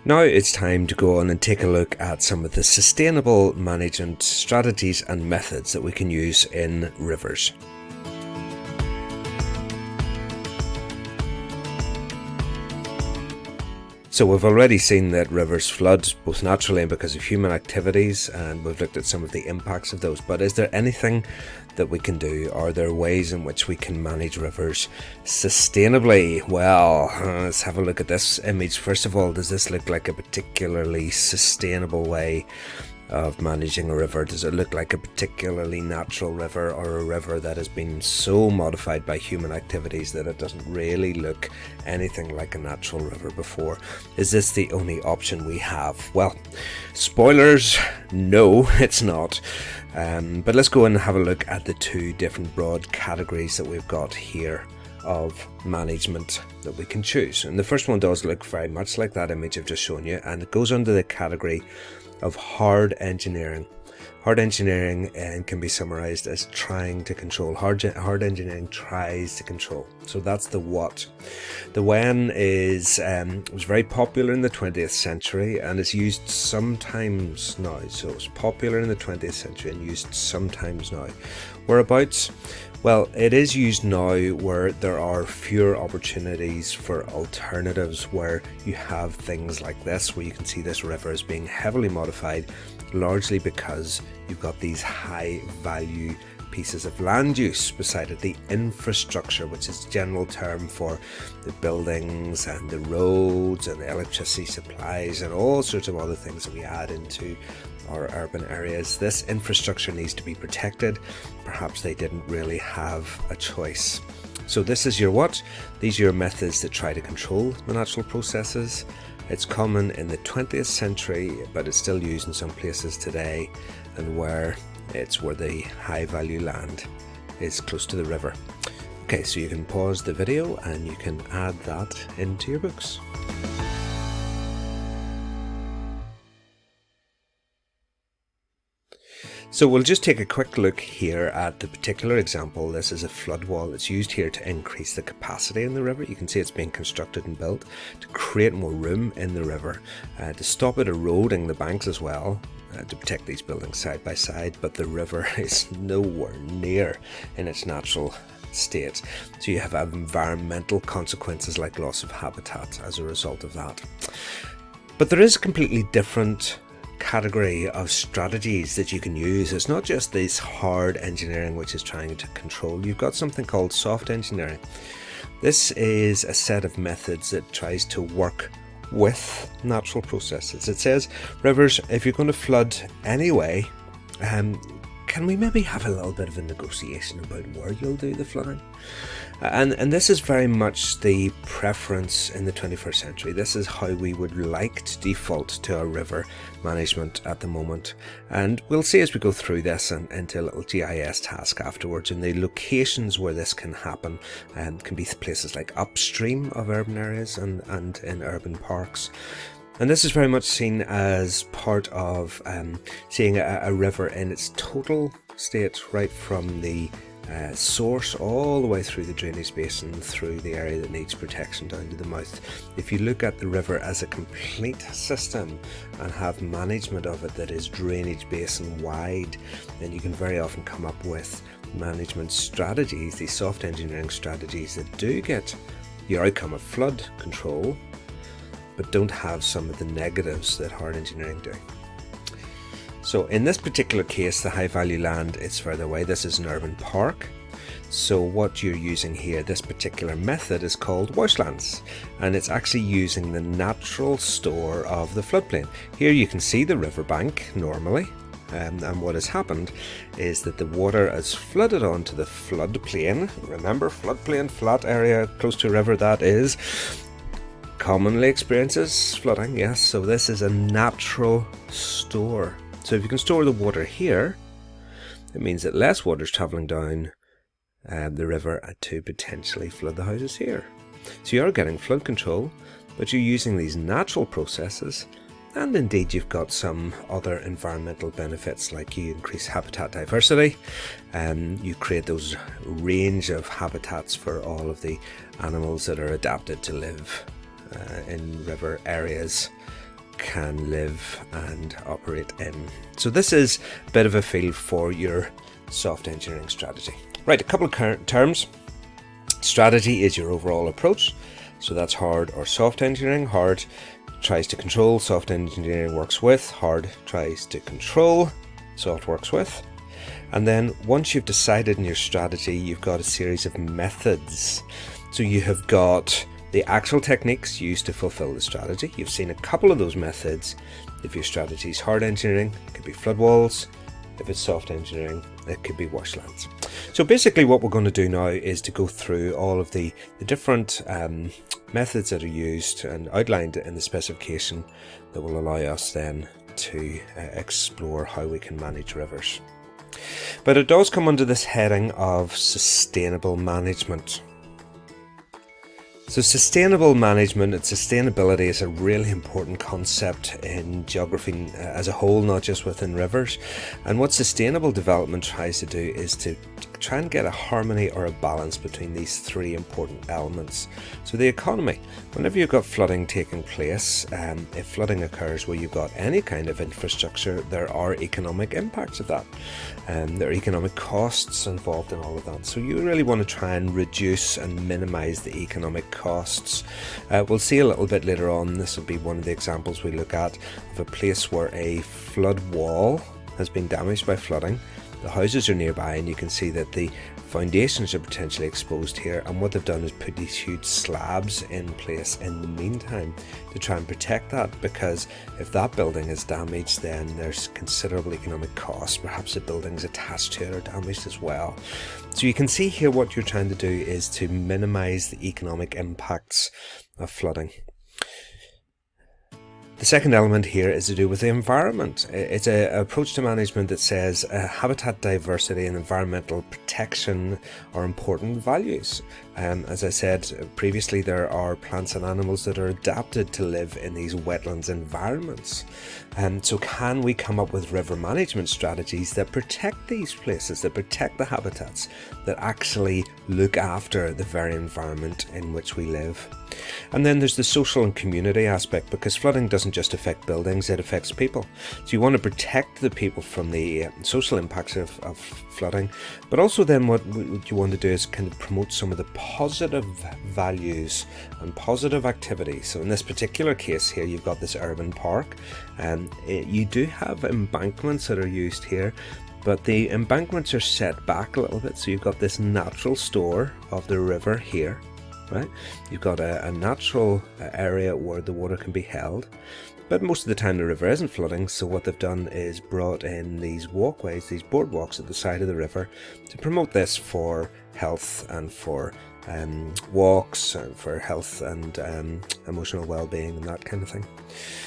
Now it's time to go on and take a look at some of the sustainable management strategies and methods that we can use in rivers. So we've already seen that rivers flood both naturally and because of human activities, and we've looked at some of the impacts of those. But is there anything that we can do? Are there ways in which we can manage rivers sustainably? Well, let's have a look at this image. First of all, does this look like a particularly sustainable way of managing a river? Does it look like a particularly natural river, or a river that has been so modified by human activities that it doesn't really look anything like a natural river before? Is this the only option we have? Well, spoilers, no, it's not. But let's go and have a look at the two different broad categories that we've got here of management that we can choose. And the first one does look very much like that image I've just shown you, and it goes under the category of hard engineering. Hard engineering can be summarized as trying to control. Hard engineering tries to control. So that's the what. The when is was very popular in the 20th century and is used sometimes now. So it's popular in the 20th century and used sometimes now. Whereabouts? Well, it is used now where there are fewer opportunities for alternatives, where you have things like this, where you can see this river is being heavily modified, largely because you've got these high value pieces of land use beside it. The infrastructure, which is a general term for the buildings and the roads and the electricity supplies and all sorts of other things that we add into our urban areas. This infrastructure needs to be protected. Perhaps they didn't really have a choice. So this is your what. These are your methods that try to control the natural processes. It's common in the 20th century, but it's still used in some places today, and where the high value land is close to the river. Okay, so you can pause the video and you can add that into your books. So we'll just take a quick look here at the particular example. This is a flood wall that's used here to increase the capacity in the river. You can see it's being constructed and built to create more room in the river, to stop it eroding the banks as well, to protect these buildings side by side. But the river is nowhere near in its natural state. So you have environmental consequences like loss of habitat as a result of that. But there is a completely different category of strategies that you can use. It's not just this hard engineering which is trying to control. You've got something called soft engineering. This is a set of methods that tries to work with natural processes. It says, rivers, if you're going to flood anyway, can we maybe have a little bit of a negotiation about where you'll do the flooding? And this is very much the preference in the 21st century. This is how we would like to default to our river management at the moment. And we'll see as we go through this and into a little GIS task afterwards. And the locations where this can happen can be places like upstream of urban areas and in urban parks. And this is very much seen as part of seeing a river in its total state, right from the source all the way through the drainage basin, through the area that needs protection down to the mouth. If you look at the river as a complete system and have management of it that is drainage basin wide, then you can very often come up with management strategies, these soft engineering strategies that do get your outcome of flood control, but don't have some of the negatives that hard engineering do. So in this particular case, the high value land is further away. This is an urban park. So what you're using here, this particular method is called washlands, and it's actually using the natural store of the floodplain. Here you can see the riverbank normally, and what has happened is that the water has flooded onto the floodplain. Remember, floodplain, flat area close to a river, that is commonly experiences flooding, yes. So this is a natural store. So if you can store the water here, it means that less water is travelling down the river to potentially flood the houses here. So you're getting flood control, but you're using these natural processes, and indeed you've got some other environmental benefits, like you increase habitat diversity, and you create those range of habitats for all of the animals that are adapted to live in river areas can live and operate in. So this is a bit of a feel for your soft engineering strategy. Right, a couple of current terms. Strategy is your overall approach. So that's hard or soft engineering. Hard tries to control, soft engineering works with. Hard tries to control, soft works with. And then once you've decided in your strategy, you've got a series of methods. So you have got the actual techniques used to fulfill the strategy. You've seen a couple of those methods. If your strategy is hard engineering, it could be flood walls. If it's soft engineering, it could be washlands. So basically what we're going to do now is to go through all of the different methods that are used and outlined in the specification that will allow us then to explore how we can manage rivers. But it does come under this heading of sustainable management. So sustainable management and sustainability is a really important concept in geography as a whole, not just within rivers. And what sustainable development tries to do is to try and get a harmony or a balance between these three important elements. So the economy, whenever you've got flooding taking place, if flooding occurs where you've got any kind of infrastructure, there are economic impacts of that. There are economic costs involved in all of that. So you really want to try and reduce and minimize the economic costs. We'll see a little bit later on, this will be one of the examples we look at of a place where a flood wall has been damaged by flooding. The houses are nearby and you can see that the foundations are potentially exposed here, and what they've done is put these huge slabs in place in the meantime to try and protect that, because if that building is damaged then there's considerable economic cost. Perhaps the buildings attached to it are damaged as well. So you can see here what you're trying to do is to minimize the economic impacts of flooding. The second element here is to do with the environment. It's an approach to management that says habitat diversity and environmental protection are important values. As I said previously, there are plants and animals that are adapted to live in these wetlands environments. So can we come up with river management strategies that protect these places, that protect the habitats, that actually look after the very environment in which we live? And then there's the social and community aspect, because flooding doesn't just affect buildings, it affects people. So you want to protect the people from the social impacts of flooding, but also then what you want to do is kind of promote some of the positive values and positive activities. So in this particular case here, you've got this urban park, and you do have embankments that are used here, but the embankments are set back a little bit, so you've got this natural store of the river here. Right, you've got a natural area where the water can be held, but most of the time the river isn't flooding. So what they've done is brought in these walkways, these boardwalks at the side of the river to promote this for health and for walks and for health and emotional well-being and that kind of thing.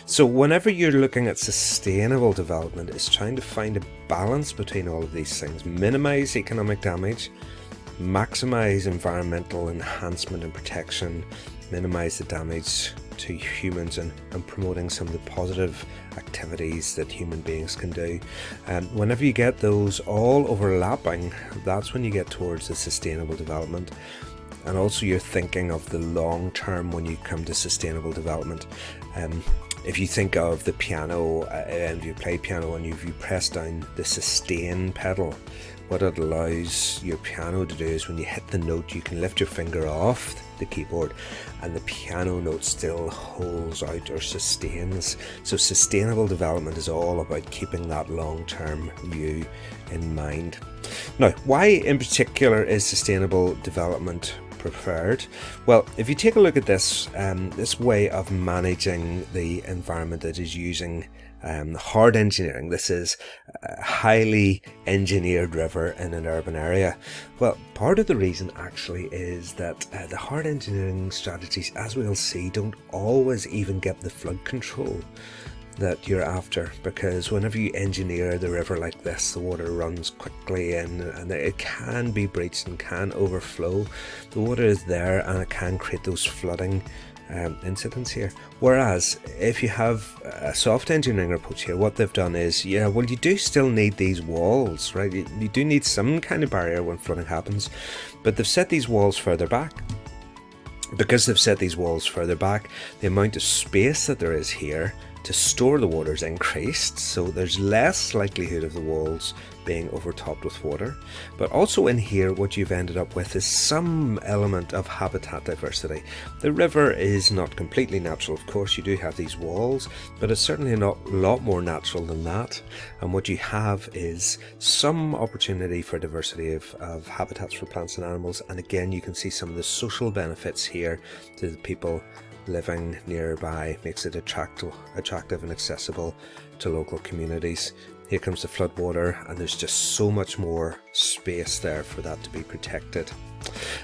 So whenever you're looking at sustainable development, it's trying to find a balance between all of these things, minimize economic damage, maximize environmental enhancement and protection, minimize the damage to humans, and promoting some of the positive activities that human beings can do. Whenever you get those all overlapping, that's when you get towards the sustainable development. And also you're thinking of the long term when you come to sustainable development. If you think of the piano, and you play piano and you press down the sustain pedal, what it allows your piano to do is when you hit the note, you can lift your finger off the keyboard and the piano note still holds out or sustains. So sustainable development is all about keeping that long-term view in mind. Now, why in particular is sustainable development preferred? Well, if you take a look at this, this way of managing the environment that is using hard engineering. This is a highly engineered river in an urban area. Well, part of the reason actually is that the hard engineering strategies, as we'll see, don't always even get the flood control that you're after, because whenever you engineer the river like this, the water runs quickly in and it can be breached and can overflow. The water is there and it can create those flooding incidents here. Whereas if you have a soft engineering approach here, what they've done is, yeah, well, you do still need these walls, right? You do need some kind of barrier when flooding happens, but they've set these walls further back. Because they've set these walls further back, the amount of space that there is here to store the water is increased, so there's less likelihood of the walls being overtopped with water. But also in here, what you've ended up with is some element of habitat diversity. The river is not completely natural, of course. You do have these walls, but it's certainly not a lot more natural than that. And what you have is some opportunity for diversity of habitats for plants and animals. And again, you can see some of the social benefits here to the people living nearby. Makes it attractive and accessible to local communities. Here comes the floodwater, and there's just so much more space there for that to be protected.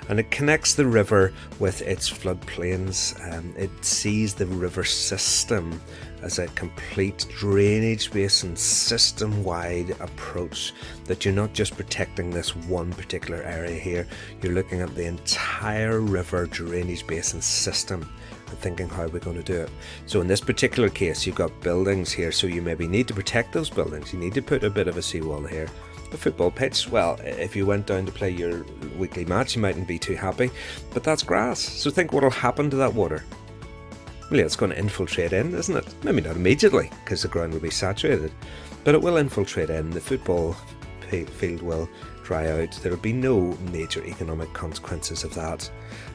And it connects the river with its floodplains. It sees the river system as a complete drainage basin system-wide approach, that you're not just protecting this one particular area here, you're looking at the entire river drainage basin system and thinking, how are we going to do it? So in this particular case, you've got buildings here, so you maybe need to protect those buildings. You need to put a bit of a seawall here. The football pitch, well, if you went down to play your weekly match, you mightn't be too happy, but that's grass. So think what will happen to that water. Well, yeah, it's going to infiltrate in, isn't it? Maybe not immediately, because the ground will be saturated, but it will infiltrate in. The football field will dry out. There will be no major economic consequences of that,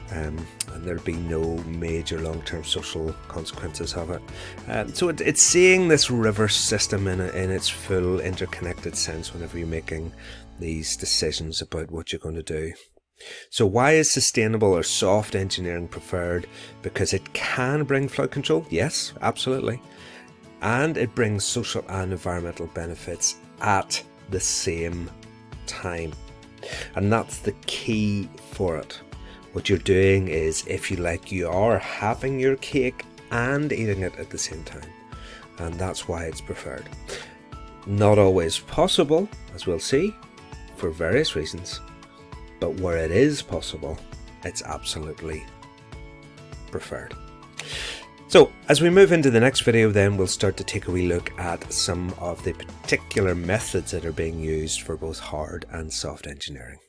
and there'll be no major long-term social consequences of it. So it's seeing this river system in its full interconnected sense whenever you're making these decisions about what you're going to do. So why is sustainable or soft engineering preferred? Because it can bring flood control, yes, absolutely, and it brings social and environmental benefits at the same time, and that's the key for it. What you're doing is, if you like, you are having your cake and eating it at the same time, and that's why it's preferred. Not always possible, as we'll see, for various reasons, but where it is possible, it's absolutely preferred. So as we move into the next video, then we'll start to take a wee look at some of the particular methods that are being used for both hard and soft engineering.